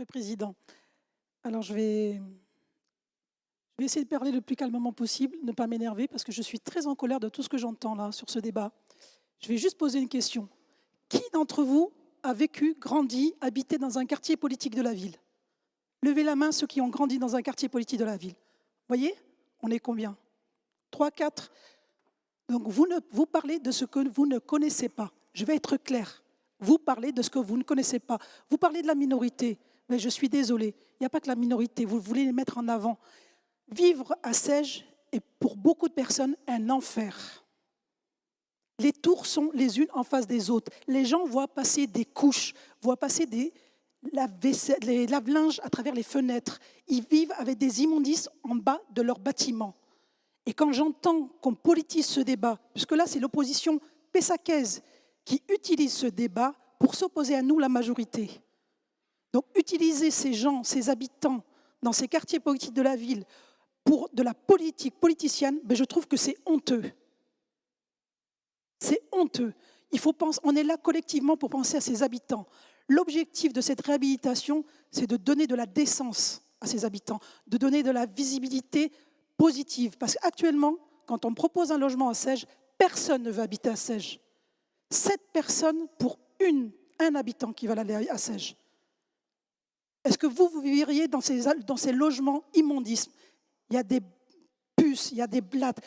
le Président. Alors, je vais essayer de parler le plus calmement possible, ne pas m'énerver, parce que je suis très en colère de tout ce que j'entends là sur ce débat. Je vais juste poser une question. Qui d'entre vous a vécu, grandi, habité dans un quartier politique de la ville? Levez la main ceux qui ont grandi dans un quartier politique de la ville. Vous voyez? On est combien? 3, 4. Donc vous parlez de ce que vous ne connaissez pas. Je vais être clair. Vous parlez de ce que vous ne connaissez pas. Vous parlez de la minorité. Mais je suis désolée, il n'y a pas que la minorité, vous voulez les mettre en avant. Vivre à Sèges est pour beaucoup de personnes un enfer. Les tours sont les unes en face des autres. Les gens voient passer des couches, voient passer les lave-linges à travers les fenêtres. Ils vivent avec des immondices en bas de leurs bâtiments. Et quand j'entends qu'on politise ce débat, puisque là c'est l'opposition pessacaise qui utilise ce débat pour s'opposer à nous, la majorité. Donc utiliser ces gens, ces habitants, dans ces quartiers politiques de la ville, pour de la politique politicienne, je trouve que c'est honteux. C'est honteux. On est là collectivement pour penser à ces habitants. L'objectif de cette réhabilitation, c'est de donner de la décence à ces habitants, de donner de la visibilité positive. Parce qu'actuellement, quand on propose un logement à Sèges, personne ne veut habiter à Sèges. 7 personnes pour un habitant qui va aller à Sèges. Est-ce que vous vivriez dans ces logements immondices? Il y a des puces, il y a des blattes.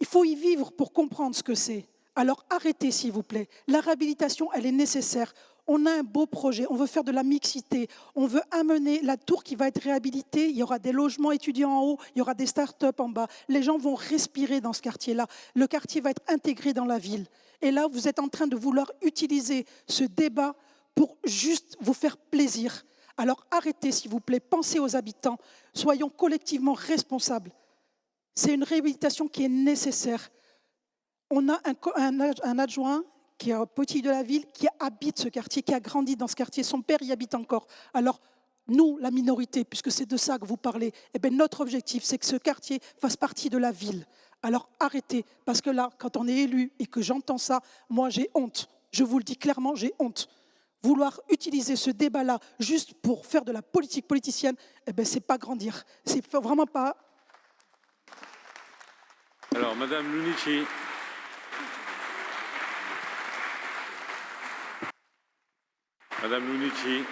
Il faut y vivre pour comprendre ce que c'est. Alors arrêtez, s'il vous plaît. La réhabilitation, elle est nécessaire. On a un beau projet, on veut faire de la mixité, on veut amener la tour qui va être réhabilitée, il y aura des logements étudiants en haut, il y aura des start-up en bas. Les gens vont respirer dans ce quartier-là. Le quartier va être intégré dans la ville. Et là, vous êtes en train de vouloir utiliser ce débat pour juste vous faire plaisir. Alors arrêtez, s'il vous plaît, pensez aux habitants, soyons collectivement responsables. C'est une réhabilitation qui est nécessaire. On a un adjoint qui est petit de la ville, qui habite ce quartier, qui a grandi dans ce quartier. Son père y habite encore. Alors, nous, la minorité, puisque c'est de ça que vous parlez, notre objectif, c'est que ce quartier fasse partie de la ville. Alors, arrêtez, parce que là, quand on est élu et que j'entends ça, moi, j'ai honte. Je vous le dis clairement, j'ai honte. Vouloir utiliser ce débat-là juste pour faire de la politique politicienne, c'est pas grandir. C'est vraiment pas... Alors, Madame Lunici. Madame Lunici.